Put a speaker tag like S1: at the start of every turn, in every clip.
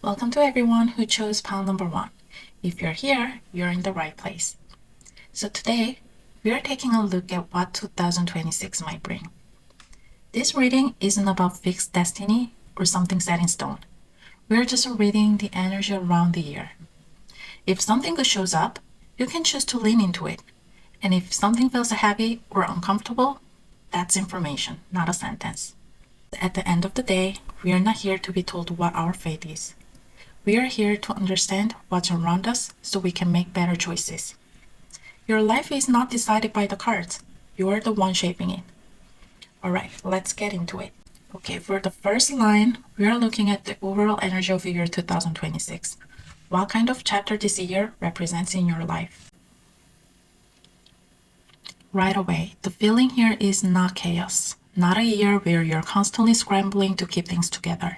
S1: Welcome to everyone who chose pile number 1. If you're here, you're in the right place. So today, we are taking a look at what 2026 might bring. This reading isn't about fixed destiny or something set in stone. We're just reading the energy around the year. If something good shows up, you can choose to lean into it. And if something feels heavy or uncomfortable, that's information, not a sentence. At the end of the day, we are not here to be told what our fate is. We are here to understand what's around us so we can make better choices. Your life is not decided by the cards. You are the one shaping it. Alright, let's get into it. Okay, for the first line, we are looking at the overall energy of the year 2026. What kind of chapter this year represents in your life? Right away, the feeling here is not chaos, not a year where you're constantly scrambling to keep things together.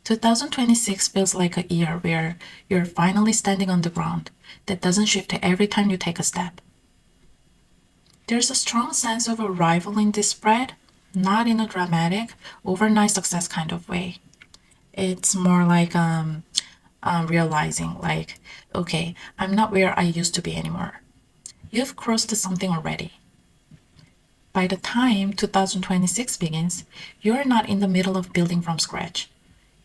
S1: 2026 feels like a year where you're finally standing on the ground that doesn't shift every time you take a step. There's a strong sense of arrival in this spread, not in a dramatic, overnight success kind of way. It's more like realizing, like, okay, I'm not where I used to be anymore. You've crossed something already. By the time 2026 begins, you're not in the middle of building from scratch.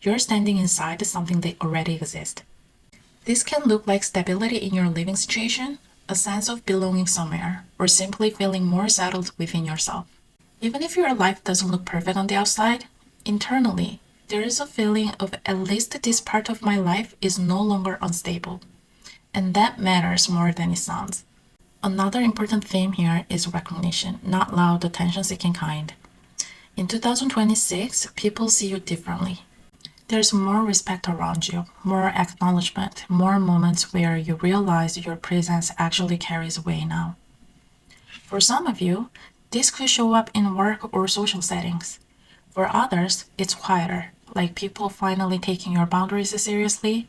S1: You're standing inside something that already exists. This can look like stability in your living situation, a sense of belonging somewhere, or simply feeling more settled within yourself. Even if your life doesn't look perfect on the outside, internally, there is a feeling of at least this part of my life is no longer unstable. And that matters more than it sounds. Another important theme here is recognition, not loud, attention-seeking kind. In 2026, people see you differently. There's more respect around you, more acknowledgement, more moments where you realize your presence actually carries weight now. For some of you, this could show up in work or social settings. For others, it's quieter, like people finally taking your boundaries seriously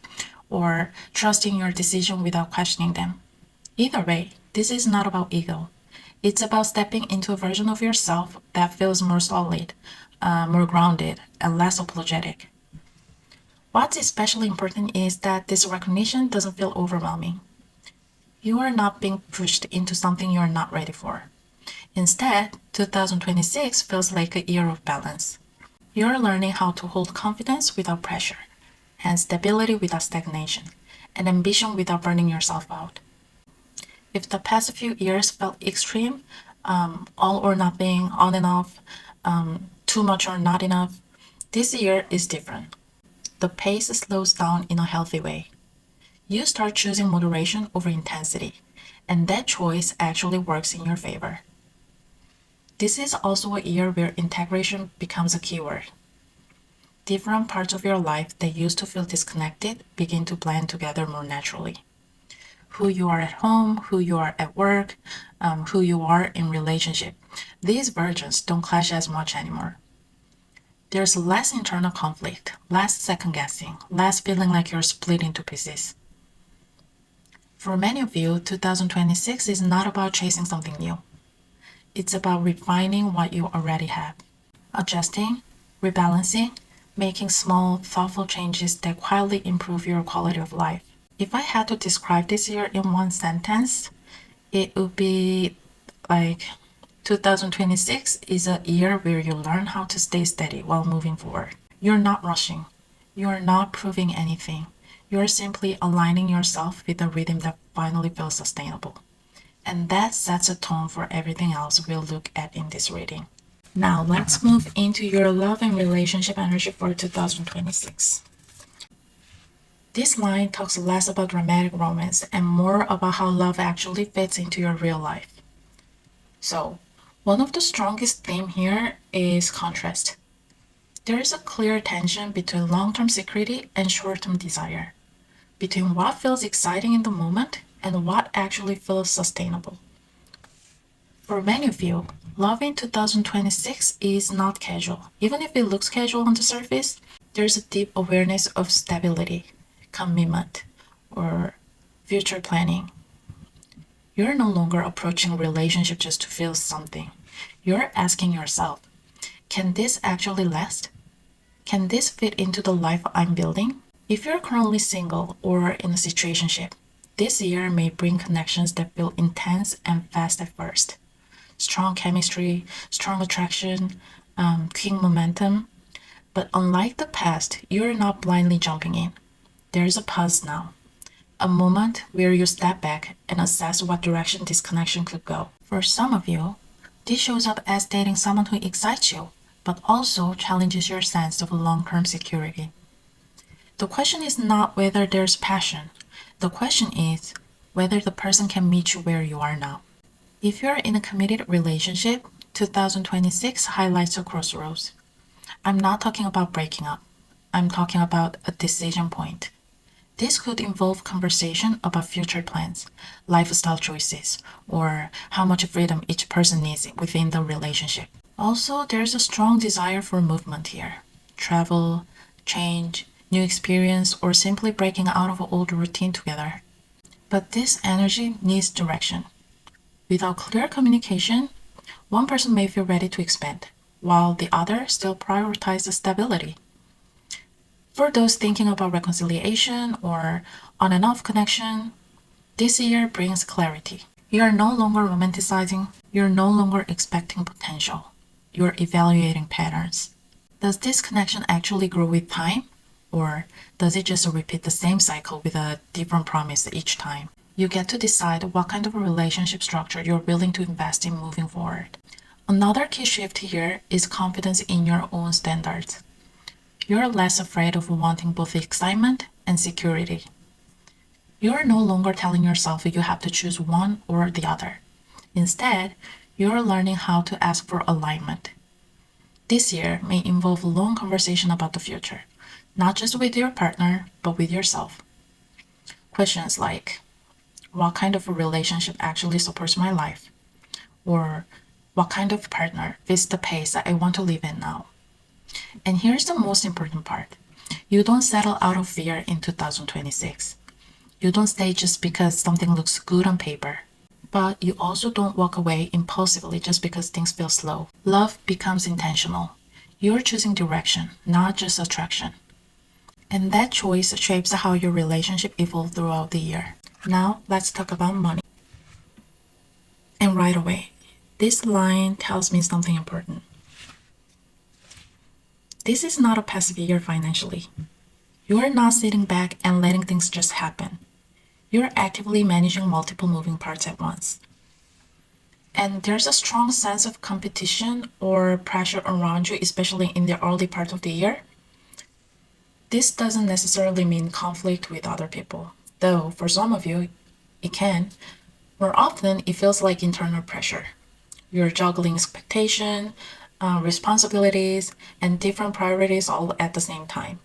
S1: or trusting your decision without questioning them. Either way, this is not about ego. It's about stepping into a version of yourself that feels more solid, more grounded, and less apologetic. What's especially important is that this recognition doesn't feel overwhelming. You are not being pushed into something you're not ready for. Instead, 2026 feels like a year of balance. You're learning how to hold confidence without pressure, and stability without stagnation, and ambition without burning yourself out. If the past few years felt extreme, all or nothing, on and off, too much or not enough, this year is different. The pace slows down in a healthy way. You start choosing moderation over intensity, and that choice actually works in your favor. This is also a year where integration becomes a keyword. Different parts of your life that used to feel disconnected begin to blend together more naturally. Who you are at home, who you are at work, who you are in relationship. These versions don't clash as much anymore. There's less internal conflict, less second-guessing, less feeling like you're split into pieces. For many of you, 2026 is not about chasing something new. It's about refining what you already have, adjusting, rebalancing, making small, thoughtful changes that quietly improve your quality of life. If I had to describe this year in one sentence, it would be like 2026 is a year where you learn how to stay steady while moving forward. You're not rushing. You're not proving anything. You're simply aligning yourself with a rhythm that finally feels sustainable. And that sets a tone for everything else we'll look at in this reading. Now let's move into your love and relationship energy for 2026. This line talks less about dramatic romance and more about how love actually fits into your real life. So, one of the strongest themes here is contrast. There is a clear tension between long-term security and short-term desire, between what feels exciting in the moment and what actually feels sustainable. For many of you, love in 2026 is not casual. Even if it looks casual on the surface, there's a deep awareness of stability, commitment, or future planning. You're no longer approaching a relationship just to feel something. You're asking yourself, can this actually last? Can this fit into the life I'm building? If you're currently single or in a situationship, this year may bring connections that feel intense and fast at first. Strong chemistry, strong attraction, quick momentum. But unlike the past, you're not blindly jumping in. There's a pause now, a moment where you step back and assess what direction this connection could go. For some of you, this shows up as dating someone who excites you, but also challenges your sense of long term security. The question is not whether there's passion, the question is whether the person can meet you where you are now. If you're in a committed relationship, 2026 highlights a crossroads. I'm not talking about breaking up, I'm talking about a decision point. This could involve conversation about future plans, lifestyle choices, or how much freedom each person needs within the relationship. Also, there's a strong desire for movement here. Travel, change, new experience, or simply breaking out of old routine together. But this energy needs direction. Without clear communication, one person may feel ready to expand, while the other still prioritizes stability. For those thinking about reconciliation or on and off connection, this year brings clarity. You are no longer romanticizing, you're no longer expecting potential. You're evaluating patterns. Does this connection actually grow with time? Or does it just repeat the same cycle with a different promise each time? You get to decide what kind of a relationship structure you're willing to invest in moving forward. Another key shift here is confidence in your own standards. You're less afraid of wanting both excitement and security. You're no longer telling yourself you have to choose one or the other. Instead, you're learning how to ask for alignment. This year may involve long conversation about the future, not just with your partner, but with yourself. Questions like, what kind of a relationship actually supports my life? Or what kind of partner fits the pace that I want to live in now? And here's the most important part. You don't settle out of fear in 2026. You don't stay just because something looks good on paper. But you also don't walk away impulsively just because things feel slow. Love becomes intentional. You're choosing direction, not just attraction. And that choice shapes how your relationship evolves throughout the year. Now, let's talk about money. And right away, this line tells me something important. This is not a passive year financially. You're not sitting back and letting things just happen. You're actively managing multiple moving parts at once. And there's a strong sense of competition or pressure around you, especially in the early part of the year. This doesn't necessarily mean conflict with other people, though for some of you, it can. More often, it feels like internal pressure. You're juggling expectation, responsibilities, and different priorities all at the same time.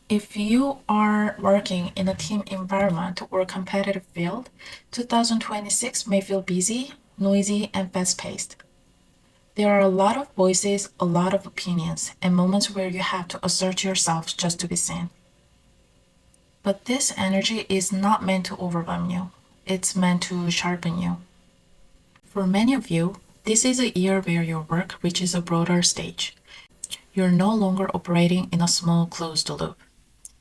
S1: If you are working in a team environment or competitive field, 2026 may feel busy, noisy, and fast paced. There are a lot of voices, a lot of opinions, and moments where you have to assert yourself just to be seen. But this energy is not meant to overwhelm you, it's meant to sharpen you. For many of you, this is a year where your work reaches a broader stage. You're no longer operating in a small closed loop.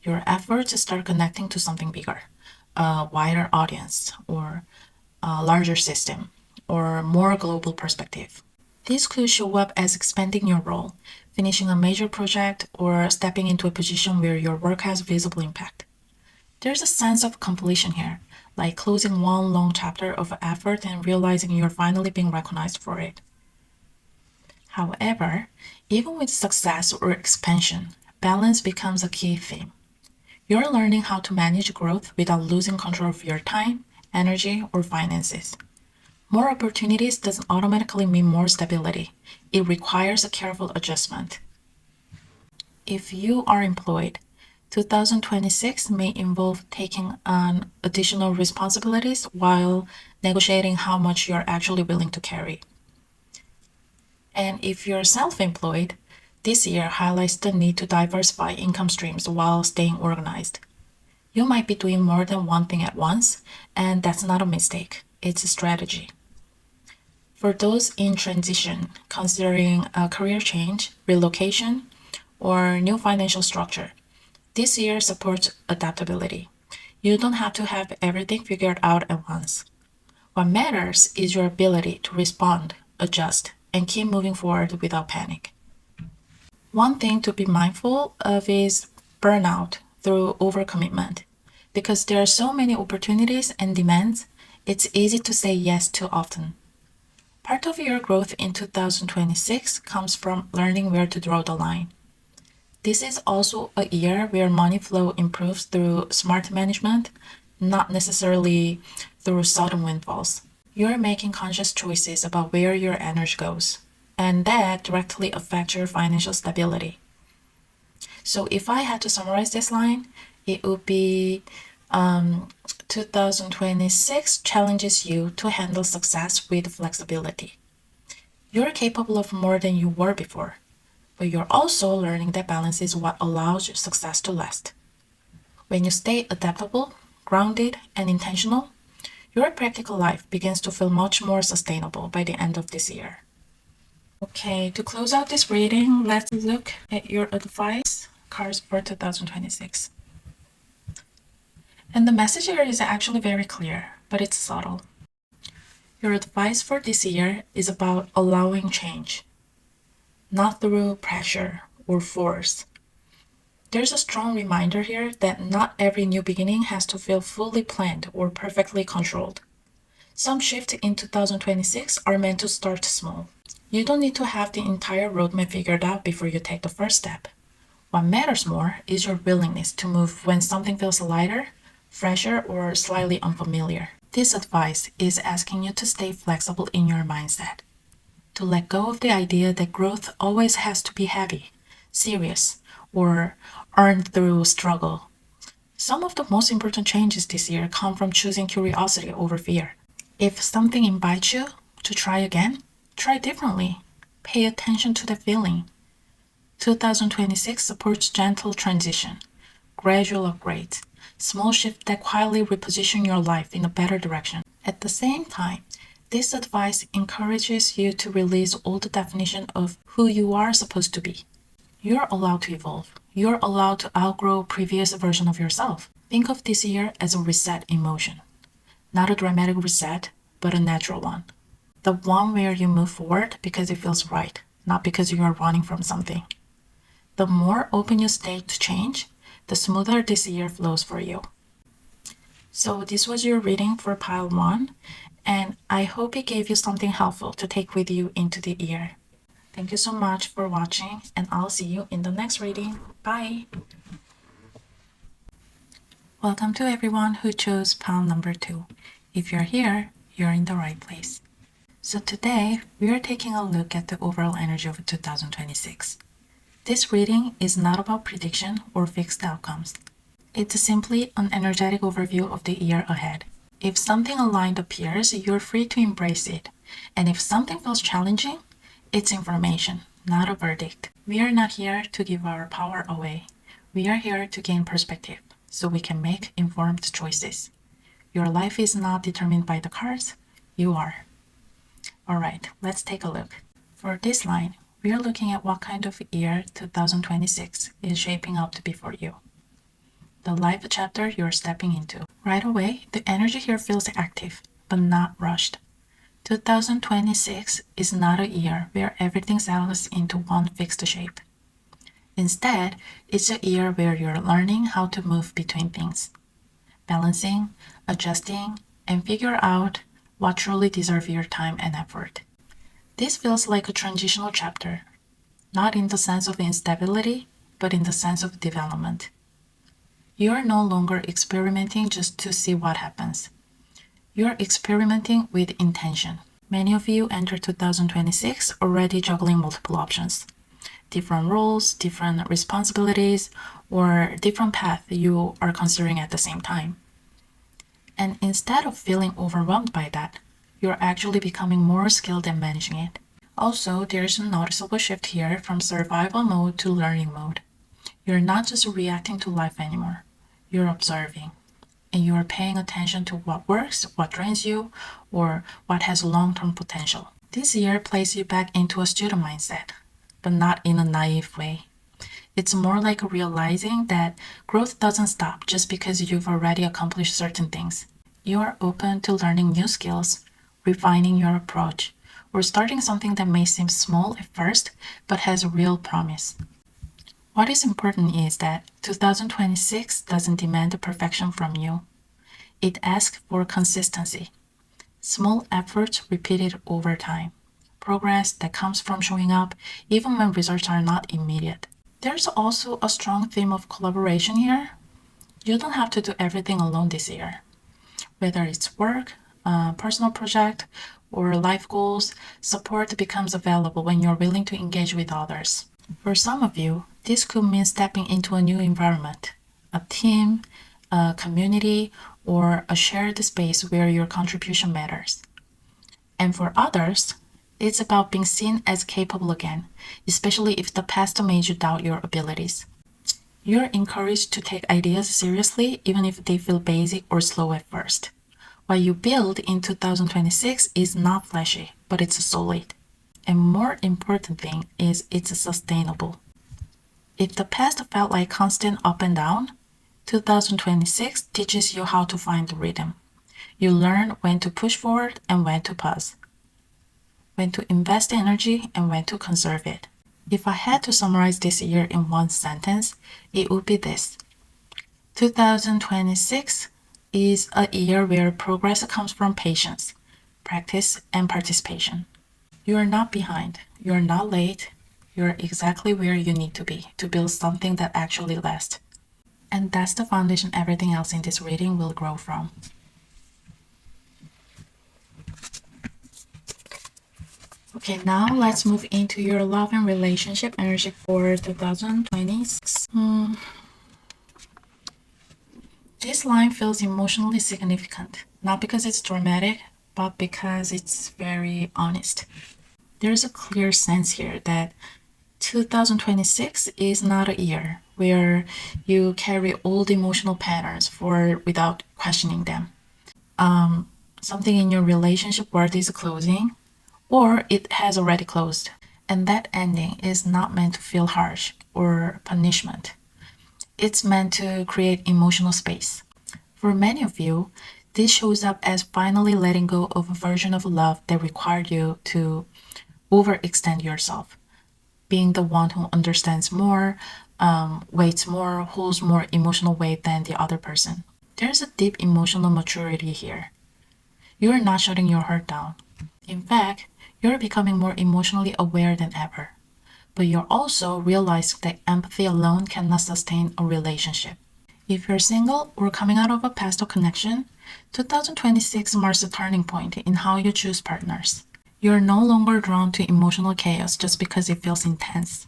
S1: Your efforts start connecting to something bigger, a wider audience, or a larger system, or more global perspective. This could show up as expanding your role, finishing a major project, or stepping into a position where your work has visible impact. There's a sense of completion here, like closing one long chapter of effort and realizing you're finally being recognized for it. However, even with success or expansion, balance becomes a key theme. You're learning how to manage growth without losing control of your time, energy, or finances. More opportunities doesn't automatically mean more stability. It requires a careful adjustment. If you are employed, 2026 may involve taking on additional responsibilities while negotiating how much you're actually willing to carry. And if you're self employed, this year highlights the need to diversify income streams while staying organized. You might be doing more than one thing at once, and that's not a mistake, it's a strategy. For those in transition, considering a career change, relocation, or new financial structure. This year supports adaptability. You don't have to have everything figured out at once. What matters is your ability to respond, adjust, and keep moving forward without panic. One thing to be mindful of is burnout through overcommitment. Because there are so many opportunities and demands, it's easy to say yes too often. Part of your growth in 2026 comes from learning where to draw the line. This is also a year where money flow improves through smart management, not necessarily through sudden windfalls. You're making conscious choices about where your energy goes, and that directly affects your financial stability. So if I had to summarize this line, it would be 2026 challenges you to handle success with flexibility. You're capable of more than you were before, but you're also learning that balance is what allows your success to last. When you stay adaptable, grounded, and intentional, your practical life begins to feel much more sustainable by the end of this year. Okay, to close out this reading, let's look at your advice cards for 2026. And the message here is actually very clear, but it's subtle. Your advice for this year is about allowing change, not through pressure or force. There's a strong reminder here that not every new beginning has to feel fully planned or perfectly controlled. Some shifts in 2026 are meant to start small. You don't need to have the entire roadmap figured out before you take the first step. What matters more is your willingness to move when something feels lighter, fresher, or slightly unfamiliar. This advice is asking you to stay flexible in your mindset, to let go of the idea that growth always has to be heavy, serious, or earned through struggle. Some of the most important changes this year come from choosing curiosity over fear. If something invites you to try again, try differently. Pay attention to the feeling. 2026 supports gentle transition, gradual upgrades, small shifts that quietly reposition your life in a better direction. At the same time, this advice encourages you to release all the definition of who you are supposed to be. You're allowed to evolve. You're allowed to outgrow previous version of yourself. Think of this year as a reset in motion. Not a dramatic reset, but a natural one. The one where you move forward because it feels right, not because you are running from something. The more open you stay to change, the smoother this year flows for you. So this was your reading for pile 1, and I hope it gave you something helpful to take with you into the year. Thank you so much for watching, and I'll see you in the next reading. Bye! Welcome to everyone who chose pile number 2. If you're here, you're in the right place. So today, we are taking a look at the overall energy of 2026. This reading is not about prediction or fixed outcomes. It's simply an energetic overview of the year ahead. If something aligned appears, you're free to embrace it. And if something feels challenging, it's information, not a verdict. We are not here to give our power away. We are here to gain perspective so we can make informed choices. Your life is not determined by the cards, you are. Alright, let's take a look. For this line, we are looking at what kind of year 2026 is shaping up to be for you. The life chapter you're stepping into. Right away, the energy here feels active, but not rushed. 2026 is not a year where everything settles into one fixed shape. Instead, it's a year where you're learning how to move between things, balancing, adjusting, and figure out what truly deserves your time and effort. This feels like a transitional chapter, not in the sense of instability, but in the sense of development. You are no longer experimenting just to see what happens. You're experimenting with intention. Many of you enter 2026 already juggling multiple options, different roles, different responsibilities, or different paths you are considering at the same time. And instead of feeling overwhelmed by that, you're actually becoming more skilled in managing it. Also, there's a noticeable shift here from survival mode to learning mode. You're not just reacting to life anymore. You're observing, and you are paying attention to what works, what drains you, or what has long-term potential. This year places you back into a student mindset, but not in a naive way. It's more like realizing that growth doesn't stop just because you've already accomplished certain things. You are open to learning new skills, refining your approach, or starting something that may seem small at first but has real promise. What is important is that 2026 doesn't demand perfection from you. It asks for consistency, small efforts repeated over time, progress that comes from showing up even when results are not immediate. There's also a strong theme of collaboration here. You don't have to do everything alone this year. Whether it's work, personal project, or life goals, support becomes available when you're willing to engage with others. For some of you, this could mean stepping into a new environment, a team, a community, or a shared space where your contribution matters. And for others, it's about being seen as capable again, especially if the past made you doubt your abilities. You're encouraged to take ideas seriously even if they feel basic or slow at first. What you build in 2026 is not flashy, but it's solid. And more important thing is it's sustainable. If the past felt like constant up and down, 2026 teaches you how to find the rhythm. You learn when to push forward and when to pause, when to invest energy and when to conserve it. If I had to summarize this year in one sentence, it would be this: 2026 is a year where progress comes from patience, practice, and participation. You are not behind, you're not late, you're exactly where you need to be to build something that actually lasts. And that's the foundation everything else in this reading will grow from. Okay, now let's move into your love and relationship energy for 2026. This line feels emotionally significant, not because it's dramatic, but because it's very honest. There's a clear sense here that 2026 is not a year where you carry old emotional patterns for without questioning them. Something in your relationship worth is closing, or it has already closed. And that ending is not meant to feel harsh or punishment. It's meant to create emotional space. For many of you, this shows up as finally letting go of a version of love that required you to overextend yourself, being the one who understands more, waits more, holds more emotional weight than the other person. There's a deep emotional maturity here. You are not shutting your heart down. In fact, you're becoming more emotionally aware than ever. But you're also realizing that empathy alone cannot sustain a relationship. If you're single or coming out of a past connection, 2026 marks a turning point in how you choose partners. You're no longer drawn to emotional chaos just because it feels intense.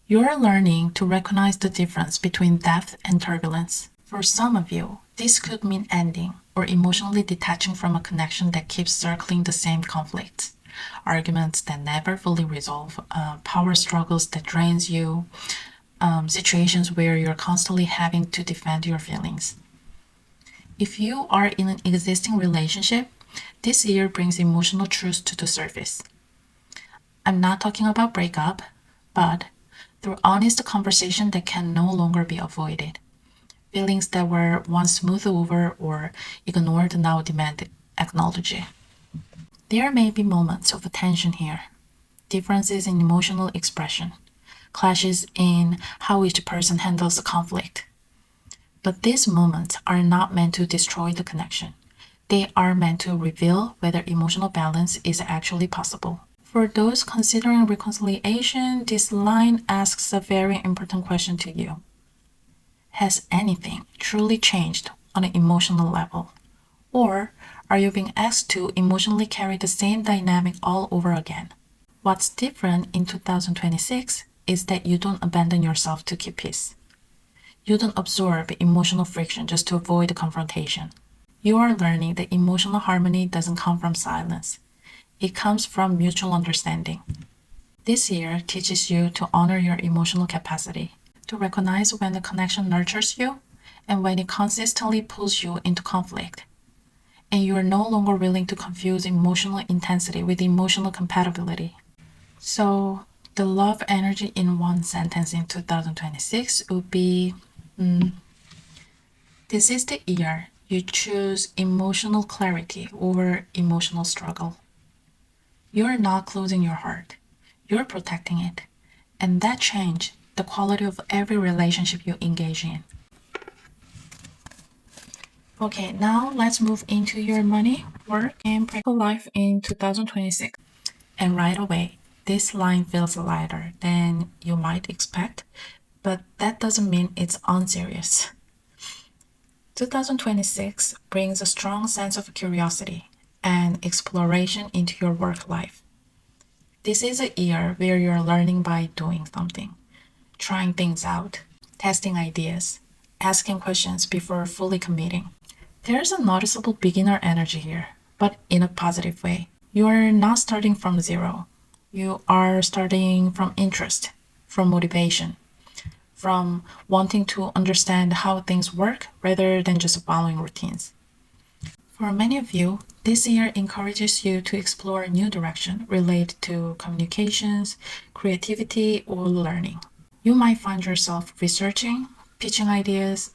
S1: You're learning to recognize the difference between depth and turbulence. For some of you, this could mean ending or emotionally detaching from a connection that keeps circling the same conflicts. Arguments that never fully resolve, power struggles that drains you, situations where you're constantly having to defend your feelings. If you are in an existing relationship, this year brings emotional truth to the surface. I'm not talking about breakup, but through honest conversation that can no longer be avoided. Feelings that were once smoothed over or ignored now demand acknowledgement. There may be moments of tension here, differences in emotional expression, clashes in how each person handles the conflict. But these moments are not meant to destroy the connection. They are meant to reveal whether emotional balance is actually possible. For those considering reconciliation, this line asks a very important question to you. Has anything truly changed on an emotional level? Or are you being asked to emotionally carry the same dynamic all over again? What's different in 2026 is that you don't abandon yourself to keep peace. You don't absorb emotional friction just to avoid the confrontation. You are learning that emotional harmony doesn't come from silence. It comes from mutual understanding. This year teaches you to honor your emotional capacity, to recognize when the connection nurtures you and when it consistently pulls you into conflict. And you are no longer willing to confuse emotional intensity with emotional compatibility. So, The love energy in one sentence in 2026 would be this is the year you choose emotional clarity over emotional struggle. You're not closing your heart, you're protecting it. And that change the quality of every relationship you engage in. Okay, now let's move into your money, work, and practical life in 2026. And right away, this line feels lighter than you might expect, but that doesn't mean it's unserious. 2026 brings a strong sense of curiosity and exploration into your work life. This is a year where you're learning by doing something, trying things out, testing ideas, asking questions before fully committing. There's a noticeable beginner energy here, but in a positive way. You're not starting from zero. You are starting from interest, from motivation, from wanting to understand how things work rather than just following routines. For many of you, this year encourages you to explore a new direction related to communications, creativity, or learning. You might find yourself researching, pitching ideas,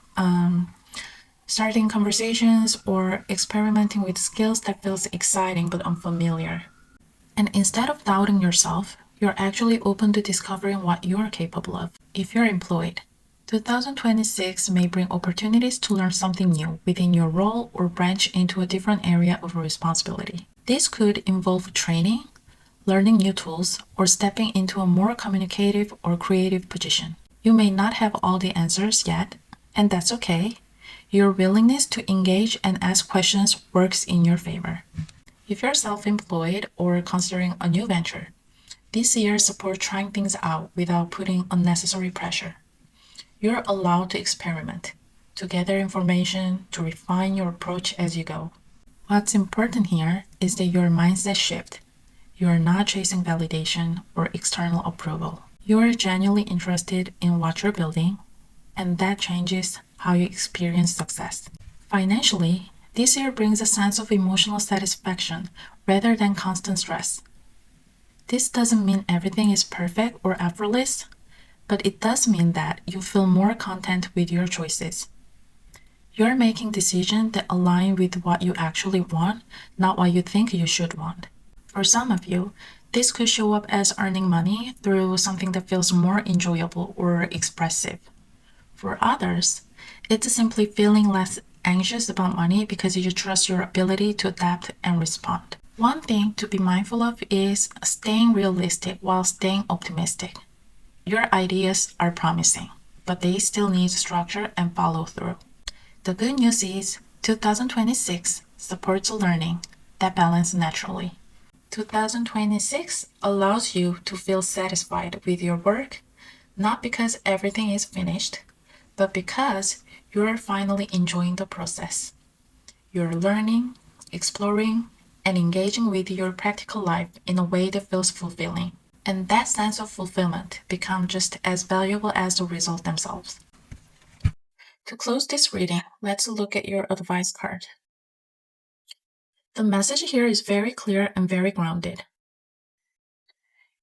S1: starting conversations, or experimenting with skills that feels exciting but unfamiliar. And instead of doubting yourself, you're actually open to discovering what you're capable of. If you're employed, 2026 may bring opportunities to learn something new within your role or branch into a different area of responsibility. This could involve training, learning new tools, or stepping into a more communicative or creative position. You may not have all the answers yet, and that's okay. Your willingness to engage and ask questions works in your favor. If you're self-employed or considering a new venture, this year supports trying things out without putting unnecessary pressure. You're allowed to experiment, to gather information, to refine your approach as you go. What's important here is that your mindset shift. You're not chasing validation or external approval. You're genuinely interested in what you're building, and that changes how you experience success. Financially, this year brings a sense of emotional satisfaction rather than constant stress. This doesn't mean everything is perfect or effortless, but it does mean that you feel more content with your choices. You're making decisions that align with what you actually want, not what you think you should want. For some of you, this could show up as earning money through something that feels more enjoyable or expressive. For others, it's simply feeling less anxious about money because you trust your ability to adapt and respond. One thing to be mindful of is staying realistic while staying optimistic. Your ideas are promising, but they still need structure and follow through. The good news is 2026 supports learning that balance naturally. 2026 allows you to feel satisfied with your work, not because everything is finished, but because you're finally enjoying the process. You're learning, exploring, and engaging with your practical life in a way that feels fulfilling. And that sense of fulfillment becomes just as valuable as the results themselves. To close this reading, let's look at your advice card. The message here is very clear and very grounded.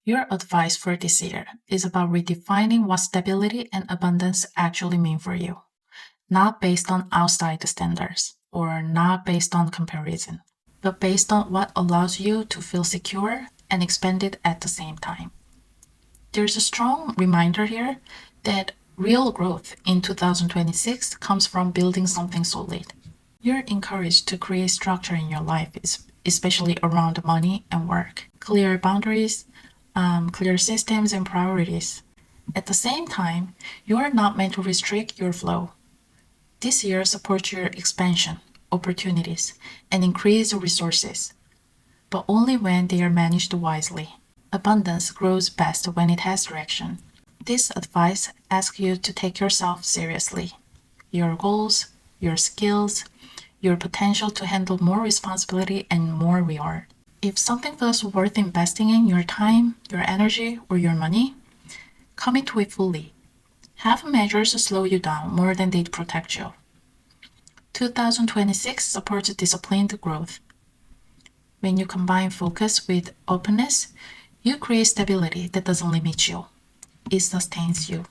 S1: Your advice for this year is about redefining what stability and abundance actually mean for you, not based on outside standards or not based on comparison, but based on what allows you to feel secure and expanded at the same time. There's a strong reminder here that real growth in 2026 comes from building something solid. You're encouraged to create structure in your life, especially around money and work, clear boundaries, clear systems, and priorities. At the same time, you are not meant to restrict your flow. This year supports your expansion, opportunities, and increased resources, but only when they are managed wisely. Abundance grows best when it has direction. This advice asks you to take yourself seriously, your goals, your skills, your potential to handle more responsibility and more reward. If something feels worth investing in your time, your energy, or your money, commit to it fully. Have measures to slow you down more than they protect you. 2026 supports disciplined growth. When you combine focus with openness, You create stability that doesn't limit you. It sustains you.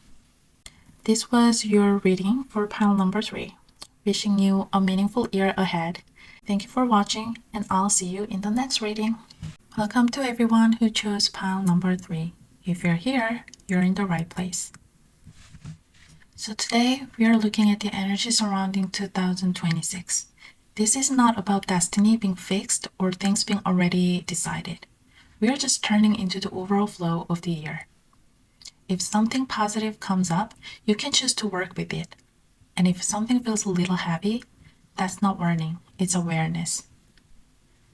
S1: This was your reading for pile number 3. Wishing you a meaningful year ahead. Thank you for watching, and I'll see you in the next reading. Welcome to everyone who chose pile number 3. If you're here, you're in the right place. So today, we are looking at the energy surrounding 2026. This is not about destiny being fixed or things being already decided. We are just turning into the overall flow of the year. If something positive comes up, you can choose to work with it. And if something feels a little heavy, that's not warning, it's awareness.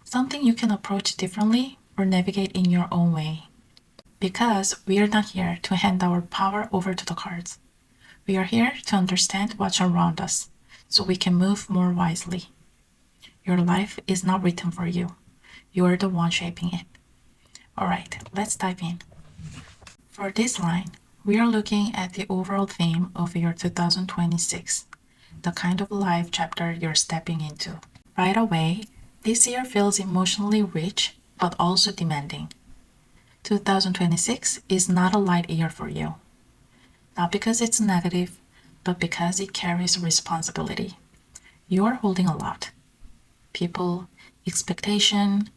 S1: Something you can approach differently or navigate in your own way. Because we are not here to hand our power over to the cards. We are here to understand what's around us, so we can move more wisely. Your life is not written for you. You are the one shaping it. Alright, let's dive in. For this line, we are looking at the overall theme of your 2026, the kind of life chapter you're stepping into. Right away, this year feels emotionally rich, but also demanding. 2026 is not a light year for you. Not because it's negative, but because it carries responsibility. You are holding a lot. People, expectation,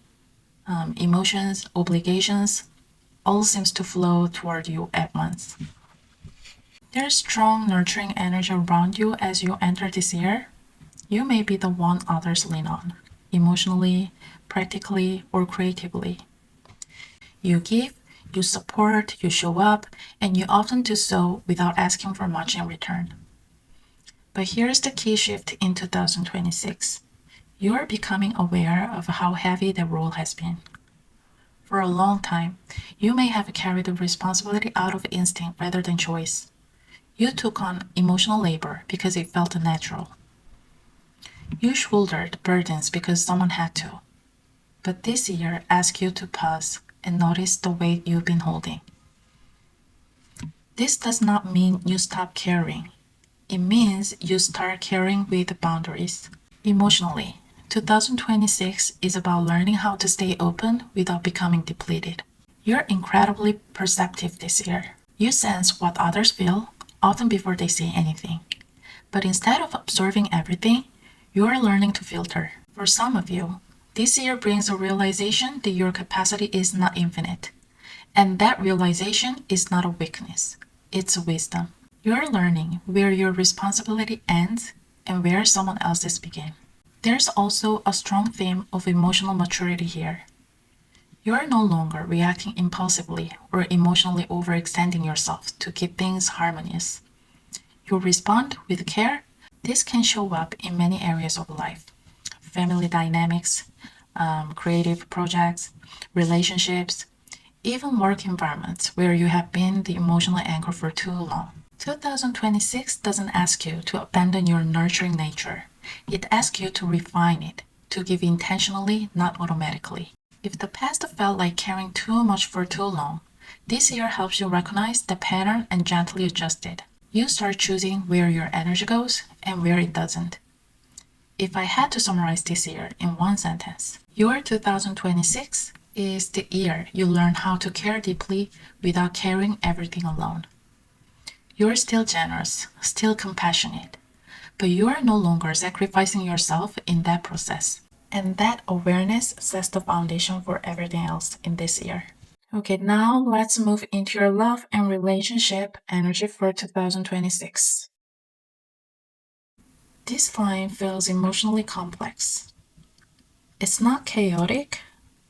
S1: emotions, obligations, all seems to flow toward you at once. There's strong nurturing energy around you as you enter this year. You may be the one others lean on, emotionally, practically, or creatively. You give, you support, you show up, and you often do so without asking for much in return. But here's the key shift in 2026. You are becoming aware of how heavy the role has been. For a long time, you may have carried the responsibility out of instinct rather than choice. You took on emotional labor because it felt natural. You shouldered burdens because someone had to. But this year asks you to pause and notice the weight you've been holding. This does not mean you stop caring. It means you start caring with boundaries. Emotionally, 2026 is about learning how to stay open without becoming depleted. You're incredibly perceptive this year. You sense what others feel, often before they say anything. But instead of absorbing everything, you are learning to filter. For some of you, this year brings a realization that your capacity is not infinite. And that realization is not a weakness, it's wisdom. You're learning where your responsibility ends and where someone else's begins. There's also a strong theme of emotional maturity here. You are no longer reacting impulsively or emotionally overextending yourself to keep things harmonious. You respond with care. This can show up in many areas of life: family dynamics, creative projects, relationships, even work environments where you have been the emotional anchor for too long. 2026 doesn't ask you to abandon your nurturing nature. It asks you to refine it, to give intentionally, not automatically. If the past felt like caring too much for too long, this year helps you recognize the pattern and gently adjust it. You start choosing where your energy goes and where it doesn't. If I had to summarize this year in one sentence, your 2026 is the year you learn how to care deeply without carrying everything alone. You're still generous, still compassionate, but you are no longer sacrificing yourself in that process. And that awareness sets the foundation for everything else in this year. Okay, now let's move into your love and relationship energy for 2026. This line feels emotionally complex. It's not chaotic,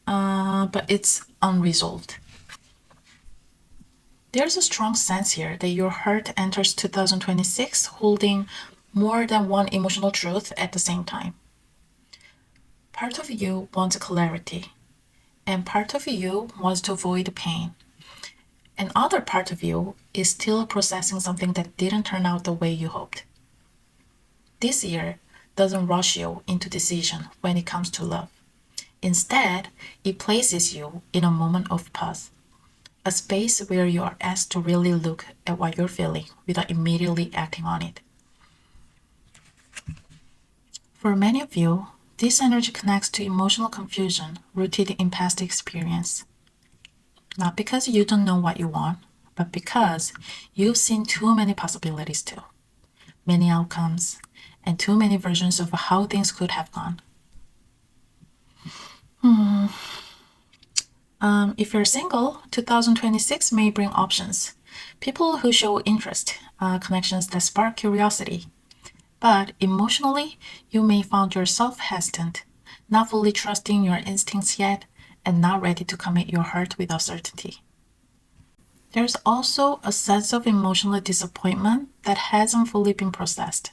S1: but it's unresolved. There's a strong sense here that your heart enters 2026 holding more than one emotional truth at the same time. Part of you wants clarity, and part of you wants to avoid pain. Another part of you is still processing something that didn't turn out the way you hoped. This year doesn't rush you into decision when it comes to love. Instead, it places you in a moment of pause. A space where you are asked to really look at what you're feeling without immediately acting on it. For many of you, this energy connects to emotional confusion rooted in past experience. Not because you don't know what you want, but because you've seen too many possibilities too, many outcomes, and too many versions of how things could have gone. If you're single, 2026 may bring options. People who show interest, connections that spark curiosity. But emotionally, you may find yourself hesitant, not fully trusting your instincts yet, and not ready to commit your heart without certainty. There's also a sense of emotional disappointment that hasn't fully been processed.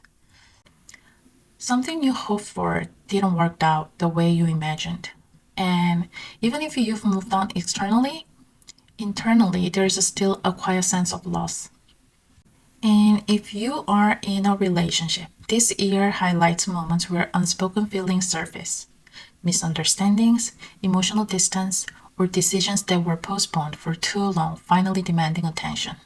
S1: Something you hoped for didn't work out the way you imagined. And even if you've moved on externally, internally there's still a quiet sense of loss. And if you are in a relationship, this year highlights moments where unspoken feelings surface, misunderstandings, emotional distance, or decisions that were postponed for too long finally demanding attention.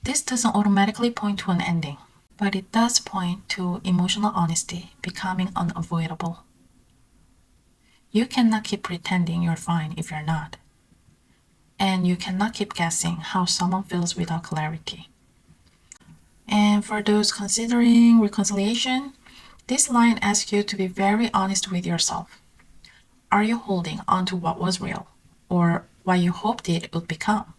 S1: This doesn't automatically point to an ending, but it does point to emotional honesty becoming unavoidable. You cannot keep pretending you're fine if you're not. And you cannot keep guessing how someone feels without clarity. And for those considering reconciliation, this line asks you to be very honest with yourself. Are you holding on to what was real or what you hoped it would become?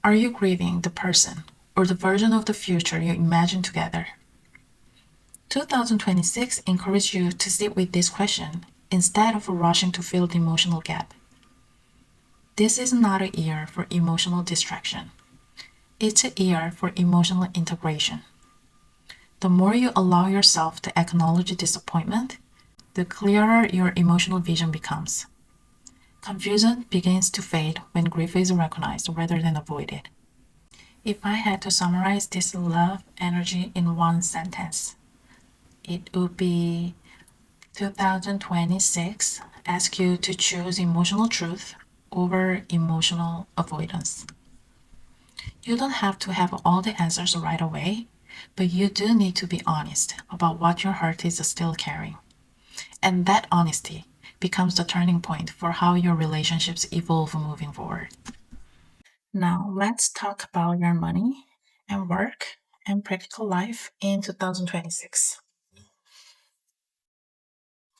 S1: Are you grieving the person or the version of the future you imagined together? 2026 encourages you to sit with this question instead of rushing to fill the emotional gap. This is not a year for emotional distraction. It's a year for emotional integration. The more you allow yourself to acknowledge disappointment, the clearer your emotional vision becomes. Confusion begins to fade when grief is recognized rather than avoided. If I had to summarize this love energy in one sentence, it would be 2026 asks you to choose emotional truth over emotional avoidance. You don't have to have all the answers right away, but you do need to be honest about what your heart is still carrying. And that honesty becomes the turning point for how your relationships evolve moving forward. Now, let's talk about your money and work and practical life in 2026.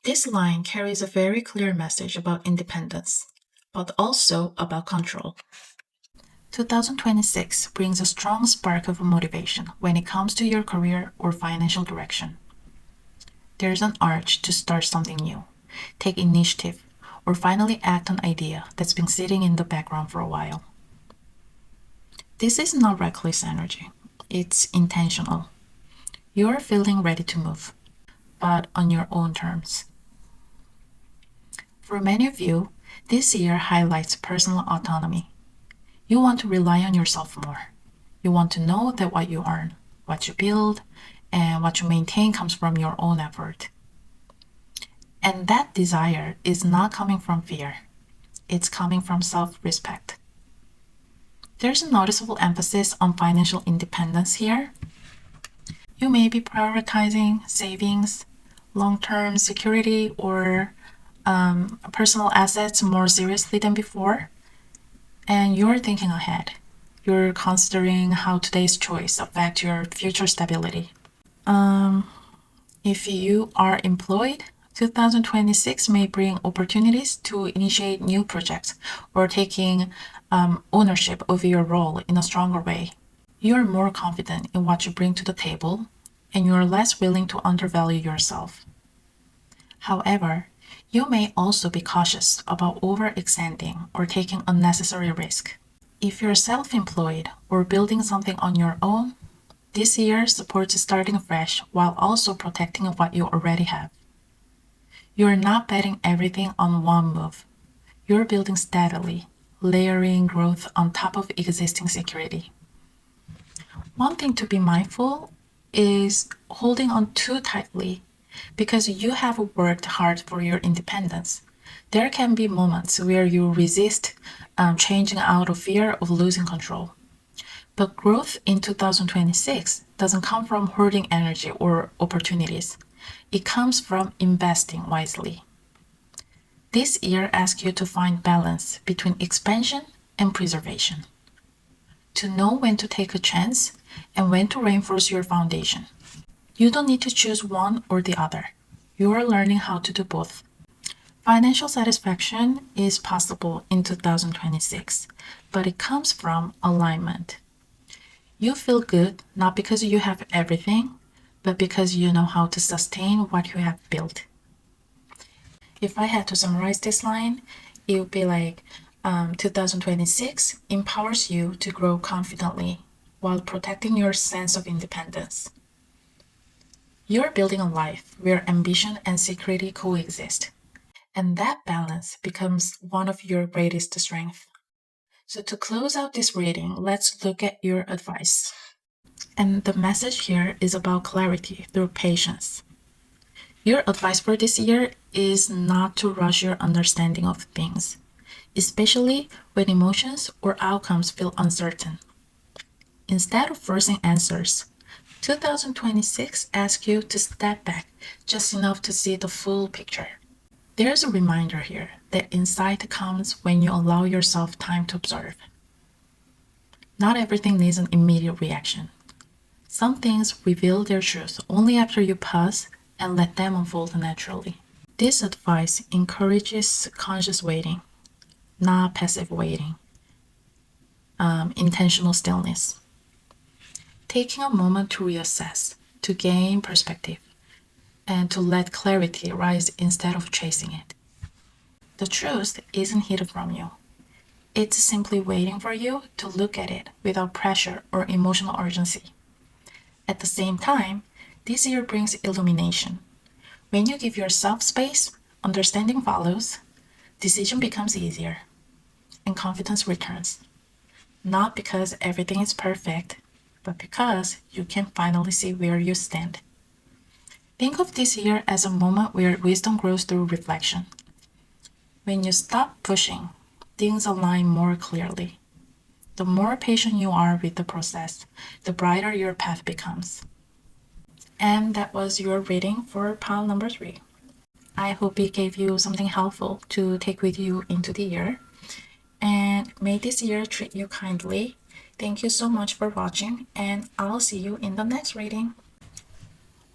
S1: This line carries a very clear message about independence, but also about control. 2026 brings a strong spark of motivation when it comes to your career or financial direction. There's an urge to start something new, take initiative, or finally act on an idea that's been sitting in the background for a while. This is not reckless energy, it's intentional. You're feeling ready to move, but on your own terms. For many of you, this year highlights personal autonomy. You want to rely on yourself more. You want to know that what you earn, what you build, and what you maintain comes from your own effort. And that desire is not coming from fear, it's coming from self respect. There's a noticeable emphasis on financial independence here. You may be prioritizing savings, long term security, or personal assets more seriously than before. And you're thinking ahead. You're considering how today's choice affect your future stability. If you are employed, 2026 may bring opportunities to initiate new projects or taking ownership of your role in a stronger way. You're more confident in what you bring to the table, and you're less willing to undervalue yourself. However, you may also be cautious about overextending or taking unnecessary risk. If you're self-employed or building something on your own, this year supports starting fresh while also protecting what you already have. You're not betting everything on one move. You're building steadily, layering growth on top of existing security. One thing to be mindful is holding on too tightly because you have worked hard for your independence. There can be moments where you resist changing out of fear of losing control. But growth in 2026 doesn't come from hoarding energy or opportunities. It comes from investing wisely. This year asks you to find balance between expansion and preservation, to know when to take a chance and when to reinforce your foundation. You don't need to choose one or the other. You are learning how to do both. Financial satisfaction is possible in 2026, but it comes from alignment. You feel good not because you have everything, but because you know how to sustain what you have built. If I had to summarize this line, it would be like 2026 empowers you to grow confidently while protecting your sense of independence. You're building a life where ambition and security coexist, and that balance becomes one of your greatest strengths. So, to close out this reading, let's look at your advice. And the message here is about clarity through patience. Your advice for this year is not to rush your understanding of things, especially when emotions or outcomes feel uncertain. Instead of forcing answers, 2026 asks you to step back just enough to see the full picture. There's a reminder here that insight comes when you allow yourself time to observe. Not everything needs an immediate reaction. Some things reveal their truth only after you pause and let them unfold naturally. This advice encourages conscious waiting, not passive waiting, intentional stillness. Taking a moment to reassess, to gain perspective, and to let clarity rise instead of chasing it. The truth isn't hidden from you. It's simply waiting for you to look at it without pressure or emotional urgency. At the same time, this year brings illumination. When you give yourself space, understanding follows, decision becomes easier, and confidence returns. Not because everything is perfect, but because you can finally see where you stand. Think of this year as a moment where wisdom grows through reflection. When you stop pushing, things align more clearly. The more patient you are with the process, the brighter your path becomes. And that was your reading for pile number 3. I hope it gave you something helpful to take with you into the year. And may this year treat you kindly. Thank you so much for watching, and I'll see you in the next reading.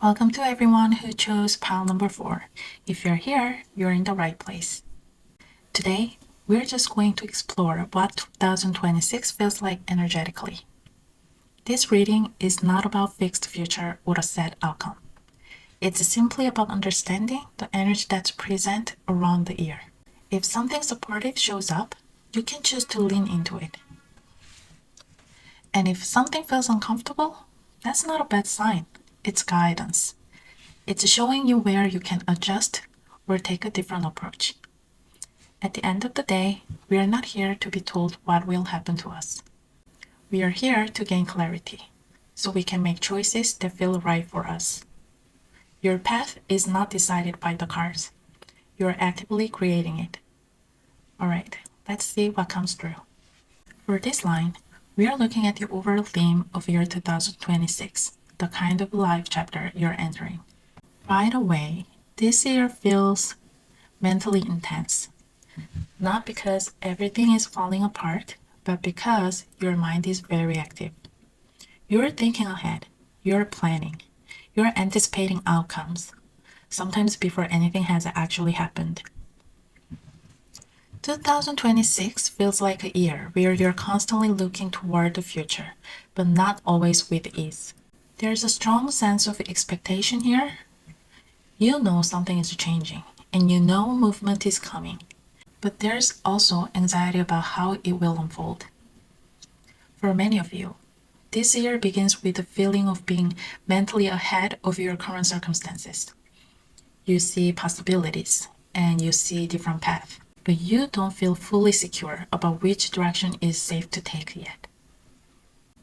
S1: Welcome to everyone who chose pile number 4. If you're here, you're in the right place. Today, we're just going to explore what 2026 feels like energetically. This reading is not about fixed future or a set outcome. It's simply about understanding the energy that's present around the year. If something supportive shows up, you can choose to lean into it. And if something feels uncomfortable, that's not a bad sign. It's guidance. It's showing you where you can adjust or take a different approach. At the end of the day, we are not here to be told what will happen to us. We are here to gain clarity, so we can make choices that feel right for us. Your path is not decided by the cards. You're actively creating it. Alright, let's see what comes through. For this line, we are looking at the overall theme of year 2026, the kind of life chapter you're entering. Right away, this year feels mentally intense. Not because everything is falling apart, but because your mind is very active. You're thinking ahead, you're planning, you're anticipating outcomes, sometimes before anything has actually happened. 2026 feels like a year where you're constantly looking toward the future, but not always with ease. There's a strong sense of expectation here. You know something is changing, and you know movement is coming. But there's also anxiety about how it will unfold. For many of you, this year begins with the feeling of being mentally ahead of your current circumstances. You see possibilities and you see different paths, but you don't feel fully secure about which direction is safe to take yet.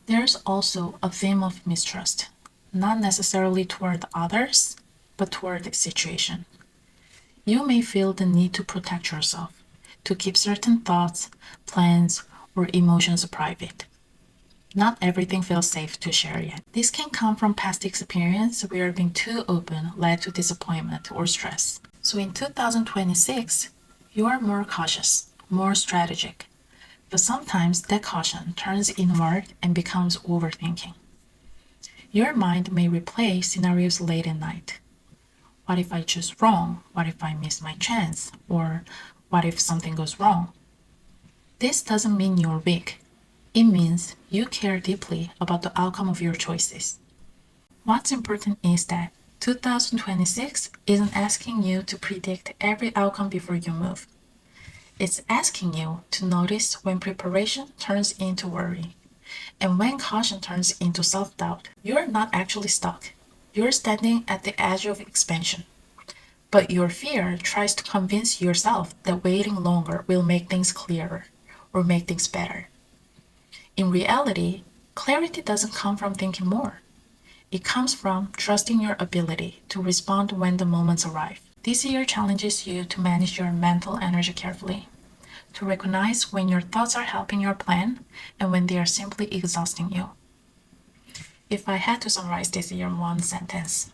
S1: There's also a theme of mistrust, not necessarily toward others, but toward the situation. You may feel the need to protect yourself, to keep certain thoughts, plans, or emotions private. Not everything feels safe to share yet. This can come from past experience where being too open led to disappointment or stress. So in 2026, You are more cautious, more strategic, but sometimes that caution turns inward and becomes overthinking. Your mind may replay scenarios late at night. What if I choose wrong? What if I miss my chance? Or what if something goes wrong? This doesn't mean you're weak. It means you care deeply about the outcome of your choices. What's important is that 2026 isn't asking you to predict every outcome before you move. It's asking you to notice when preparation turns into worry and when caution turns into self doubt. You're not actually stuck. You're standing at the edge of expansion. But your fear tries to convince yourself that waiting longer will make things clearer or make things better. In reality, clarity doesn't come from thinking more. It comes from trusting your ability to respond when the moments arrive. This year challenges you to manage your mental energy carefully, to recognize when your thoughts are helping your plan and when they are simply exhausting you. If I had to summarize this year in one sentence,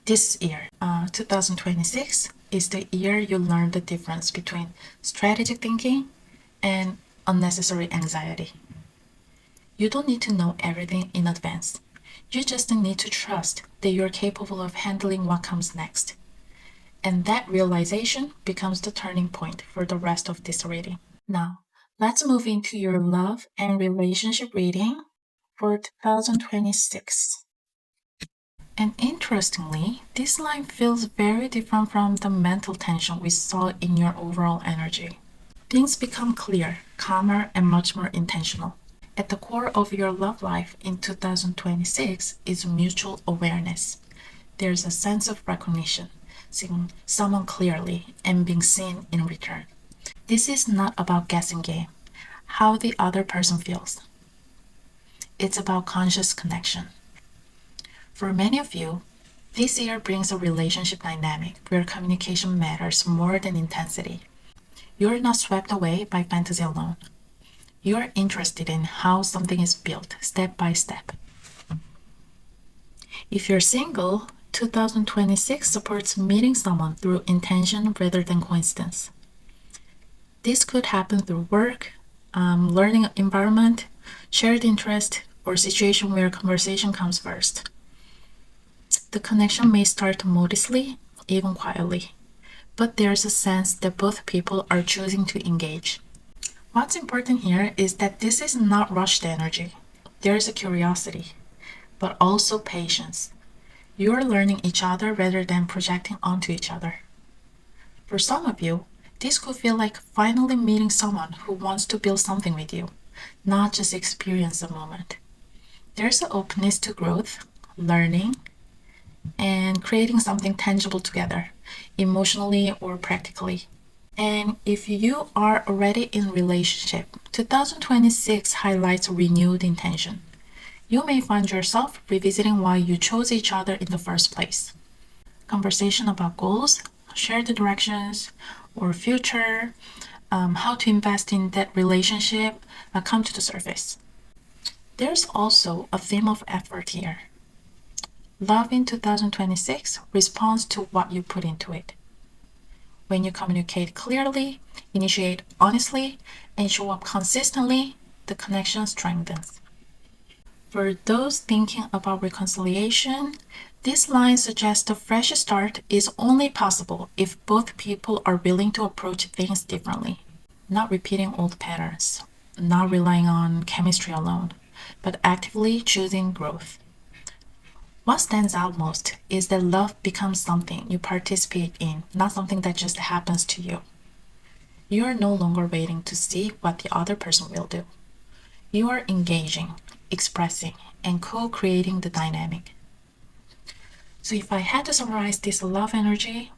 S1: this year, 2026, is the year you learn the difference between strategic thinking and unnecessary anxiety. You don't need to know everything in advance. You just need to trust that you're capable of handling what comes next. And that realization becomes the turning point for the rest of this reading. Now, let's move into your love and relationship reading for 2026. And interestingly, this line feels very different from the mental tension we saw in your overall energy. Things become clear, calmer, and much more intentional. At the core of your love life in 2026 is mutual awareness. There's a sense of recognition, seeing someone clearly and being seen in return. This is not about guessing game, how the other person feels. It's about conscious connection. For many of you, this year brings a relationship dynamic where communication matters more than intensity. You're not swept away by fantasy alone. You're interested in how something is built step by step. If you're single, 2026 supports meeting someone through intention rather than coincidence. This could happen through work, learning environment, shared interest, or situation where conversation comes first. The connection may start modestly, even quietly, but there's a sense that both people are choosing to engage. What's important here is that this is not rushed energy. There is a curiosity, but also patience. You're learning each other rather than projecting onto each other. For some of you, this could feel like finally meeting someone who wants to build something with you, not just experience a moment. There's an openness to growth, learning, and creating something tangible together, emotionally or practically. And if you are already in relationship, 2026 highlights renewed intention. You may find yourself revisiting why you chose each other in the first place. Conversation about goals, shared directions, or future, how to invest in that relationship come to the surface. There's also a theme of effort here. Love in 2026 responds to what you put into it. When you communicate clearly, initiate honestly, and show up consistently, the connection strengthens. For those thinking about reconciliation, this line suggests a fresh start is only possible if both people are willing to approach things differently, not repeating old patterns, not relying on chemistry alone, but actively choosing growth. What stands out most is that love becomes something you participate in, not something that just happens to you. You are no longer waiting to see what the other person will do. You are engaging, expressing, and co creating the dynamic. So, if I had to summarize this love energy,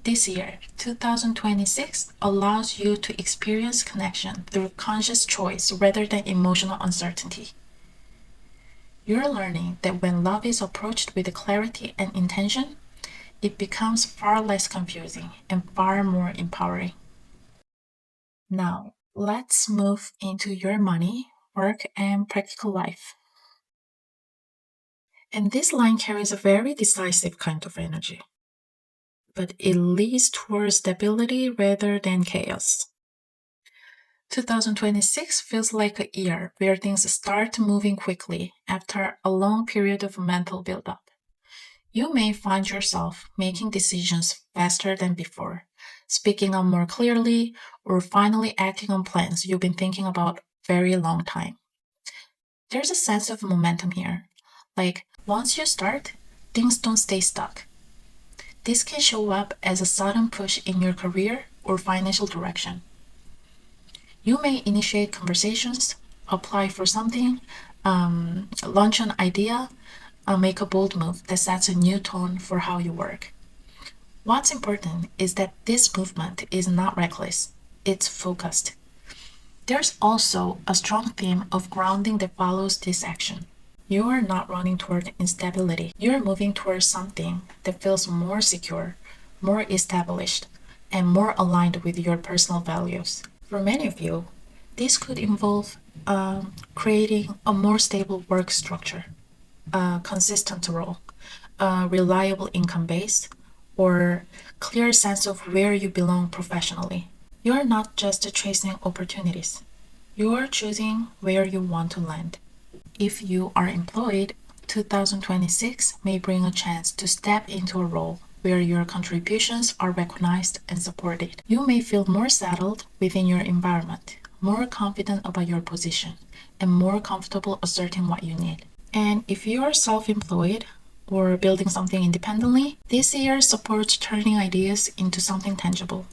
S1: this year, 2026, allows you to experience connection through conscious choice rather than emotional uncertainty. You're learning that when love is approached with clarity and intention, it becomes far less confusing and far more empowering. Now, let's move into your money, work, and practical life. And this line carries a very decisive kind of energy. but it leads towards stability rather than chaos. 2026 feels like a year where things start moving quickly after a long period of mental buildup. You may find yourself making decisions faster than before, speaking up more clearly, or finally acting on plans you've been thinking about very long time. There's a sense of momentum here. Like, once you start, things don't stay stuck. This can show up as a sudden push in your career or financial direction. You may initiate conversations, apply for something, launch an idea, make a bold move that sets a new tone for how you work. What's important is that this movement is not reckless, it's focused. There's also a strong theme of grounding that follows this action. You are not running toward instability. You're moving towards something that feels more secure, more established, and more aligned with your personal values. For many of you, this could involve creating a more stable work structure, a consistent role, a reliable income base, or clear sense of where you belong professionally. You are not just chasing opportunities. You are choosing where you want to land. If you are employed, 2026 may bring a chance to step into a role where your contributions are recognized and supported. You may feel more settled within your environment, more confident about your position, and more comfortable asserting what you need. And if you are self-employed or building something independently, this year supports turning ideas into something tangible.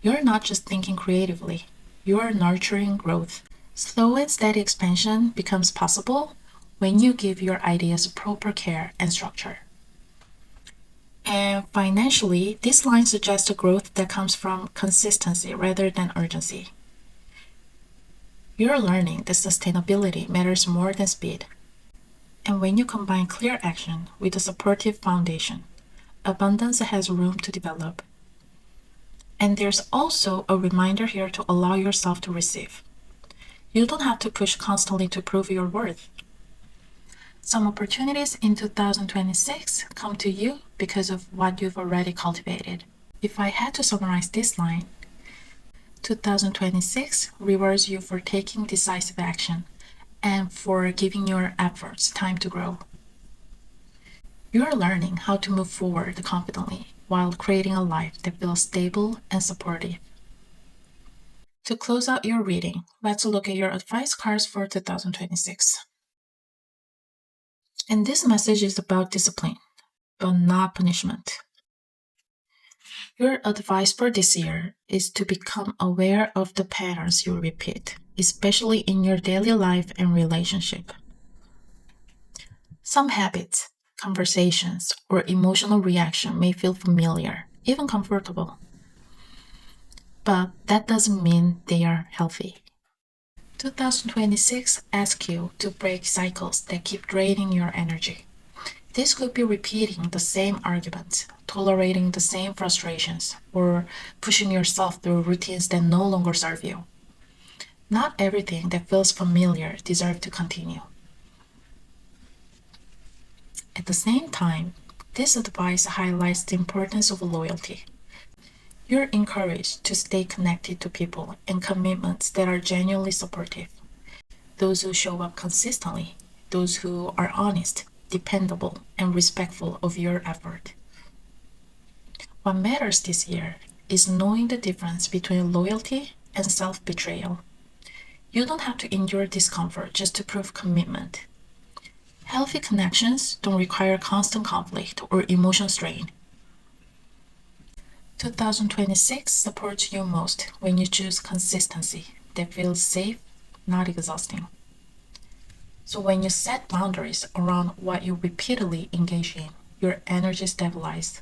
S1: You're not just thinking creatively, you are nurturing growth. Slow and steady expansion becomes possible when you give your ideas proper care and structure. And financially, this line suggests a growth that comes from consistency rather than urgency. You're learning that sustainability matters more than speed. And when you combine clear action with a supportive foundation, abundance has room to develop. And there's also a reminder here to allow yourself to receive. You don't have to push constantly to prove your worth. Some opportunities in 2026 come to you because of what you've already cultivated. If I had to summarize this line, 2026 rewards you for taking decisive action and for giving your efforts time to grow. You are learning how to move forward confidently while creating a life that feels stable and supportive. To close out your reading, let's look at your advice cards for 2026. And this message is about discipline, but not punishment. Your advice for this year is to become aware of the patterns you repeat, especially in your daily life and relationship. Some habits, conversations, or emotional reaction may feel familiar, even comfortable. But that doesn't mean they are healthy. 2026 asks you to break cycles that keep draining your energy. This could be repeating the same arguments, tolerating the same frustrations, or pushing yourself through routines that no longer serve you. Not everything that feels familiar deserves to continue. At the same time, this advice highlights the importance of loyalty. You're encouraged to stay connected to people and commitments that are genuinely supportive. Those who show up consistently, those who are honest, dependable, and respectful of your effort. What matters this year is knowing the difference between loyalty and self-betrayal. You don't have to endure discomfort just to prove commitment. Healthy connections don't require constant conflict or emotional strain. 2026 supports you most when you choose consistency that feels safe, not exhausting. So when you set boundaries around what you repeatedly engage in, your energy stabilizes.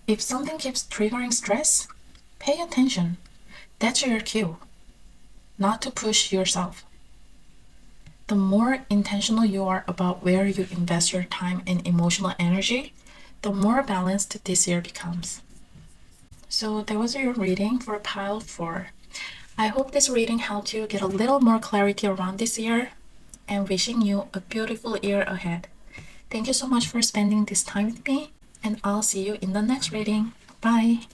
S1: If something keeps triggering stress, pay attention. That's your cue, not to push yourself. The more intentional you are about where you invest your time and emotional energy, the more balanced this year becomes. So that was your reading for pile 4. I hope this reading helped you get a little more clarity around this year, and wishing you a beautiful year ahead. Thank you so much for spending this time with me. and I'll see you in the next reading. Bye!